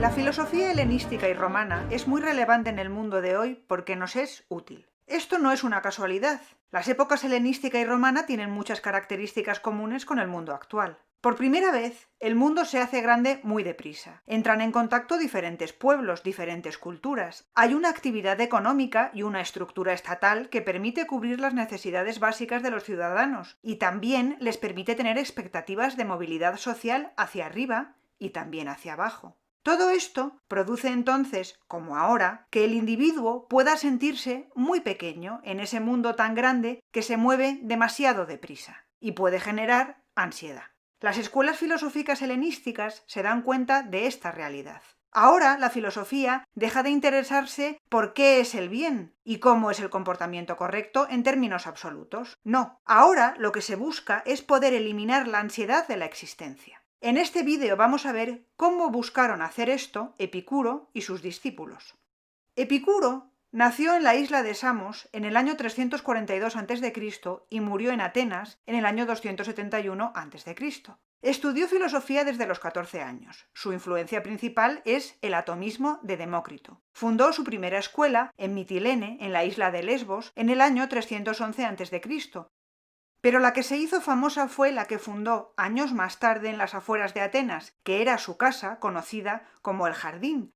La filosofía helenística y romana es muy relevante en el mundo de hoy porque nos es útil. Esto no es una casualidad. Las épocas helenística y romana tienen muchas características comunes con el mundo actual. Por primera vez, el mundo se hace grande muy deprisa. Entran en contacto diferentes pueblos, diferentes culturas. Hay una actividad económica y una estructura estatal que permite cubrir las necesidades básicas de los ciudadanos y también les permite tener expectativas de movilidad social hacia arriba y también hacia abajo. Todo esto produce entonces, como ahora, que el individuo pueda sentirse muy pequeño en ese mundo tan grande que se mueve demasiado deprisa y puede generar ansiedad. Las escuelas filosóficas helenísticas se dan cuenta de esta realidad. Ahora la filosofía deja de interesarse por qué es el bien y cómo es el comportamiento correcto en términos absolutos. No, ahora lo que se busca es poder eliminar la ansiedad de la existencia. En este vídeo vamos a ver cómo buscaron hacer esto Epicuro y sus discípulos. Epicuro nació en la isla de Samos en el año 342 a.C. y murió en Atenas en el año 271 a.C. Estudió filosofía desde los 14 años. Su influencia principal es el atomismo de Demócrito. Fundó su primera escuela en Mitilene, en la isla de Lesbos, en el año 311 a.C., pero la que se hizo famosa fue la que fundó años más tarde en las afueras de Atenas, que era su casa, conocida como el Jardín,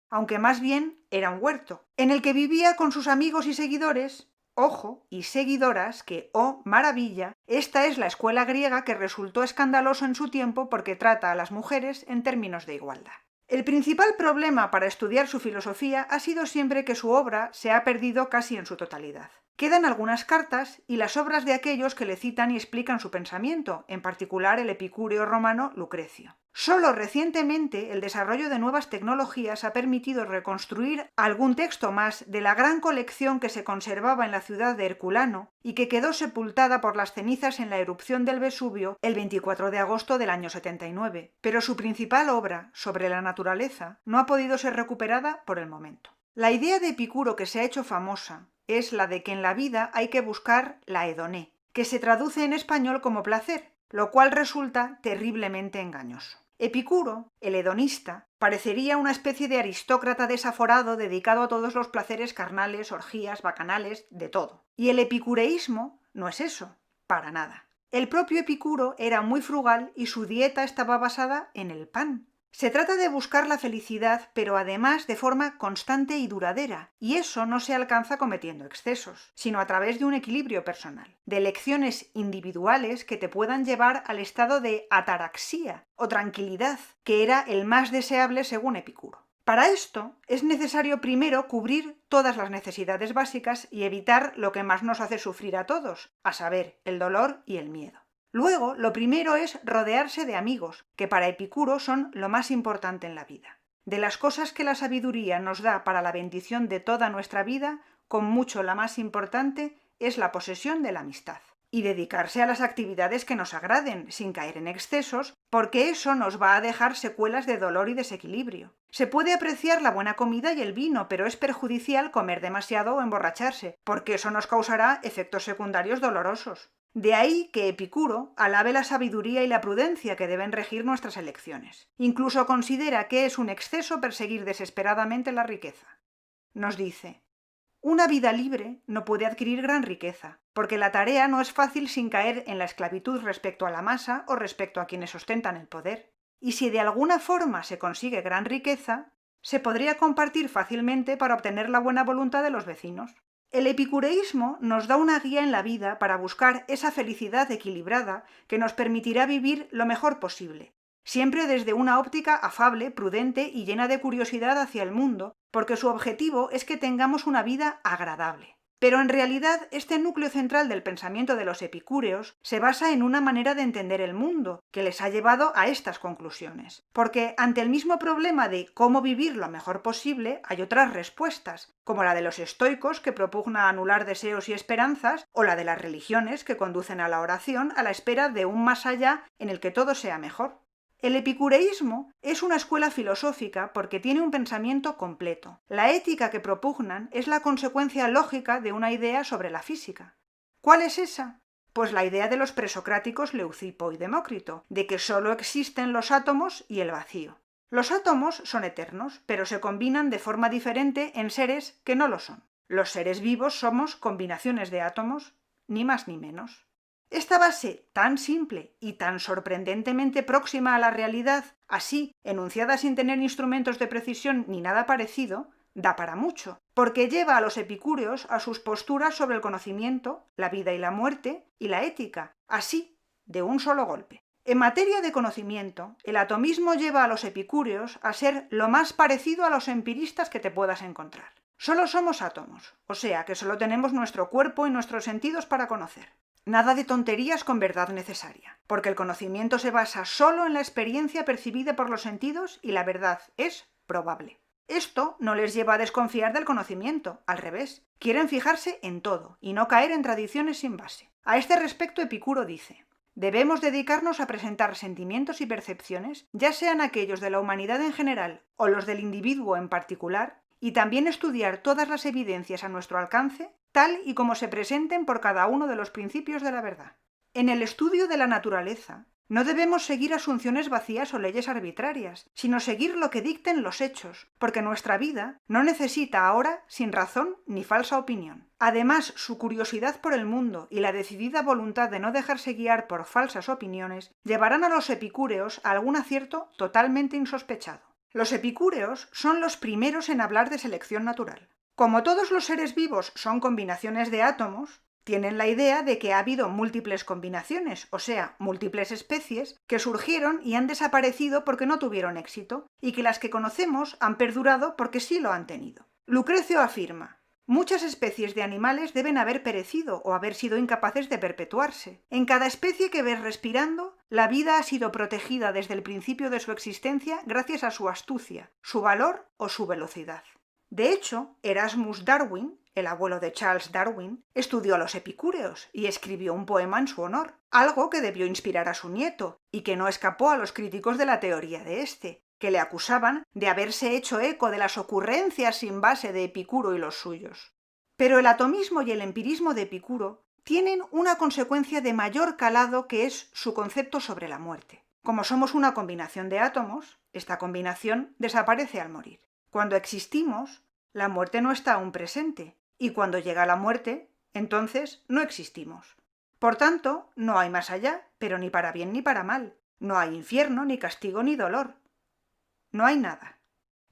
aunque más bien era un huerto, en el que vivía con sus amigos y seguidores, ojo, y seguidoras, que, oh maravilla, esta es la escuela griega que resultó escandaloso en su tiempo porque trata a las mujeres en términos de igualdad. El principal problema para estudiar su filosofía ha sido siempre que su obra se ha perdido casi en su totalidad. Quedan algunas cartas y las obras de aquellos que le citan y explican su pensamiento, en particular el epicúreo romano Lucrecio. Solo recientemente el desarrollo de nuevas tecnologías ha permitido reconstruir algún texto más de la gran colección que se conservaba en la ciudad de Herculano y que quedó sepultada por las cenizas en la erupción del Vesubio el 24 de agosto del año 79, pero su principal obra, sobre la naturaleza, no ha podido ser recuperada por el momento. La idea de Epicuro que se ha hecho famosa es la de que en la vida hay que buscar la hedoné, que se traduce en español como placer, lo cual resulta terriblemente engañoso. Epicuro, el hedonista, parecería una especie de aristócrata desaforado dedicado a todos los placeres carnales, orgías, bacanales, de todo. Y el epicureísmo no es eso, para nada. El propio Epicuro era muy frugal y su dieta estaba basada en el pan. Se trata de buscar la felicidad, pero además de forma constante y duradera, y eso no se alcanza cometiendo excesos, sino a través de un equilibrio personal, de elecciones individuales que te puedan llevar al estado de ataraxia o tranquilidad, que era el más deseable según Epicuro. Para esto es necesario primero cubrir todas las necesidades básicas y evitar lo que más nos hace sufrir a todos, a saber, el dolor y el miedo. Luego, lo primero es rodearse de amigos, que para Epicuro son lo más importante en la vida. De las cosas que la sabiduría nos da para la bendición de toda nuestra vida, con mucho la más importante es la posesión de la amistad. Y dedicarse a las actividades que nos agraden, sin caer en excesos, porque eso nos va a dejar secuelas de dolor y desequilibrio. Se puede apreciar la buena comida y el vino, pero es perjudicial comer demasiado o emborracharse, porque eso nos causará efectos secundarios dolorosos. De ahí que Epicuro alabe la sabiduría y la prudencia que deben regir nuestras elecciones. Incluso considera que es un exceso perseguir desesperadamente la riqueza. Nos dice: una vida libre no puede adquirir gran riqueza, porque la tarea no es fácil sin caer en la esclavitud respecto a la masa o respecto a quienes ostentan el poder. Y si de alguna forma se consigue gran riqueza, se podría compartir fácilmente para obtener la buena voluntad de los vecinos. El epicureísmo nos da una guía en la vida para buscar esa felicidad equilibrada que nos permitirá vivir lo mejor posible, siempre desde una óptica afable, prudente y llena de curiosidad hacia el mundo, porque su objetivo es que tengamos una vida agradable. Pero en realidad este núcleo central del pensamiento de los epicúreos se basa en una manera de entender el mundo, que les ha llevado a estas conclusiones. Porque ante el mismo problema de cómo vivir lo mejor posible, hay otras respuestas, como la de los estoicos que propugna anular deseos y esperanzas, o la de las religiones que conducen a la oración a la espera de un más allá en el que todo sea mejor. El epicureísmo es una escuela filosófica porque tiene un pensamiento completo. La ética que propugnan es la consecuencia lógica de una idea sobre la física. ¿Cuál es esa? Pues la idea de los presocráticos Leucipo y Demócrito, de que solo existen los átomos y el vacío. Los átomos son eternos, pero se combinan de forma diferente en seres que no lo son. Los seres vivos somos combinaciones de átomos, ni más ni menos. Esta base tan simple y tan sorprendentemente próxima a la realidad, así enunciada sin tener instrumentos de precisión ni nada parecido, da para mucho, porque lleva a los epicúreos a sus posturas sobre el conocimiento, la vida y la muerte, y la ética, así, de un solo golpe. En materia de conocimiento, el atomismo lleva a los epicúreos a ser lo más parecido a los empiristas que te puedas encontrar. Solo somos átomos, o sea que solo tenemos nuestro cuerpo y nuestros sentidos para conocer. Nada de tonterías con verdad necesaria, porque el conocimiento se basa solo en la experiencia percibida por los sentidos y la verdad es probable. Esto no les lleva a desconfiar del conocimiento, al revés, quieren fijarse en todo y no caer en tradiciones sin base. A este respecto Epicuro dice: debemos dedicarnos a presentar sentimientos y percepciones, ya sean aquellos de la humanidad en general o los del individuo en particular, y también estudiar todas las evidencias a nuestro alcance, tal y como se presenten por cada uno de los principios de la verdad. En el estudio de la naturaleza, no debemos seguir asunciones vacías o leyes arbitrarias, sino seguir lo que dicten los hechos, porque nuestra vida no necesita ahora sin razón ni falsa opinión. Además, su curiosidad por el mundo y la decidida voluntad de no dejarse guiar por falsas opiniones llevarán a los epicúreos a algún acierto totalmente insospechado. Los epicúreos son los primeros en hablar de selección natural. Como todos los seres vivos son combinaciones de átomos, tienen la idea de que ha habido múltiples combinaciones, o sea, múltiples especies, que surgieron y han desaparecido porque no tuvieron éxito, y que las que conocemos han perdurado porque sí lo han tenido. Lucrecio afirma: muchas especies de animales deben haber perecido o haber sido incapaces de perpetuarse. En cada especie que ves respirando, la vida ha sido protegida desde el principio de su existencia gracias a su astucia, su valor o su velocidad. De hecho, Erasmus Darwin, el abuelo de Charles Darwin, estudió a los epicúreos y escribió un poema en su honor, algo que debió inspirar a su nieto y que no escapó a los críticos de la teoría de éste, que le acusaban de haberse hecho eco de las ocurrencias sin base de Epicuro y los suyos. Pero el atomismo y el empirismo de Epicuro tienen una consecuencia de mayor calado, que es su concepto sobre la muerte. Como somos una combinación de átomos, esta combinación desaparece al morir. Cuando existimos, la muerte no está aún presente, y cuando llega la muerte, entonces no existimos. Por tanto, no hay más allá, pero ni para bien ni para mal. No hay infierno, ni castigo, ni dolor. No hay nada.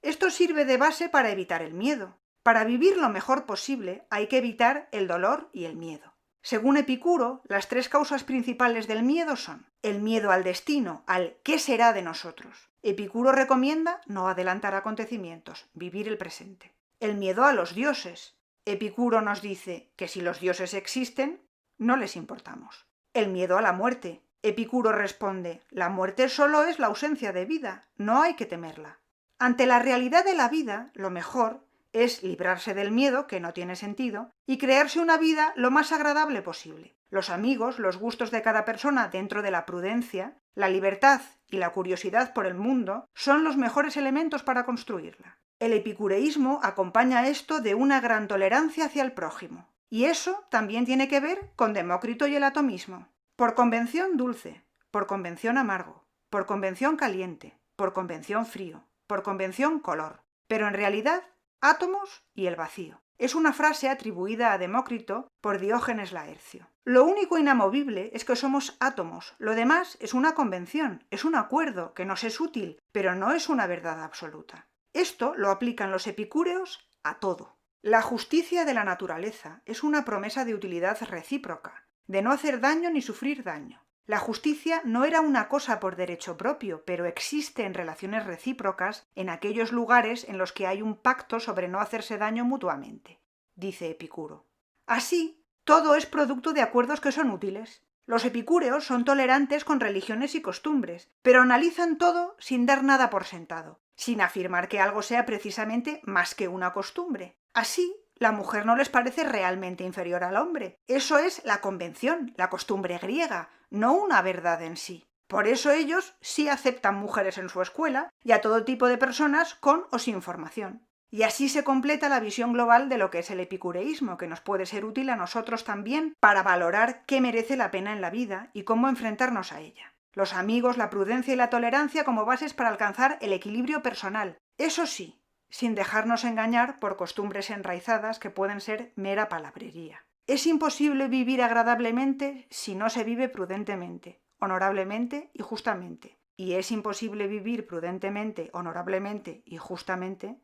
Esto sirve de base para evitar el miedo. Para vivir lo mejor posible hay que evitar el dolor y el miedo. Según Epicuro, las tres causas principales del miedo son el miedo al destino, al ¿qué será de nosotros? Epicuro recomienda no adelantar acontecimientos, vivir el presente. El miedo a los dioses. Epicuro nos dice que si los dioses existen, no les importamos. El miedo a la muerte. Epicuro responde: la muerte solo es la ausencia de vida, no hay que temerla. Ante la realidad de la vida, lo mejor es librarse del miedo, que no tiene sentido, y crearse una vida lo más agradable posible. Los amigos, los gustos de cada persona dentro de la prudencia, la libertad y la curiosidad por el mundo son los mejores elementos para construirla. El epicureísmo acompaña esto de una gran tolerancia hacia el prójimo, y eso también tiene que ver con Demócrito y el atomismo. Por convención dulce, por convención amargo, por convención caliente, por convención frío, por convención color, pero en realidad átomos y el vacío. Es una frase atribuida a Demócrito por Diógenes Laercio. Lo único inamovible es que somos átomos, lo demás es una convención, es un acuerdo que nos es útil, pero no es una verdad absoluta. Esto lo aplican los epicúreos a todo. La justicia de la naturaleza es una promesa de utilidad recíproca, de no hacer daño ni sufrir daño. La justicia no era una cosa por derecho propio, pero existe en relaciones recíprocas en aquellos lugares en los que hay un pacto sobre no hacerse daño mutuamente, dice Epicuro. Así, todo es producto de acuerdos que son útiles. Los epicúreos son tolerantes con religiones y costumbres, pero analizan todo sin dar nada por sentado, sin afirmar que algo sea precisamente más que una costumbre. Así, la mujer no les parece realmente inferior al hombre. Eso es la convención, la costumbre griega, no una verdad en sí. Por eso ellos sí aceptan mujeres en su escuela y a todo tipo de personas con o sin formación. Y así se completa la visión global de lo que es el epicureísmo, que nos puede ser útil a nosotros también para valorar qué merece la pena en la vida y cómo enfrentarnos a ella. Los amigos, la prudencia y la tolerancia como bases para alcanzar el equilibrio personal. Eso sí, sin dejarnos engañar por costumbres enraizadas que pueden ser mera palabrería. Es imposible vivir agradablemente si no se vive prudentemente, honorablemente y justamente. Y es imposible vivir prudentemente, honorablemente y justamente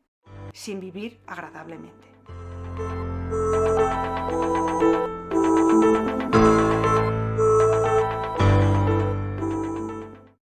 sin vivir agradablemente.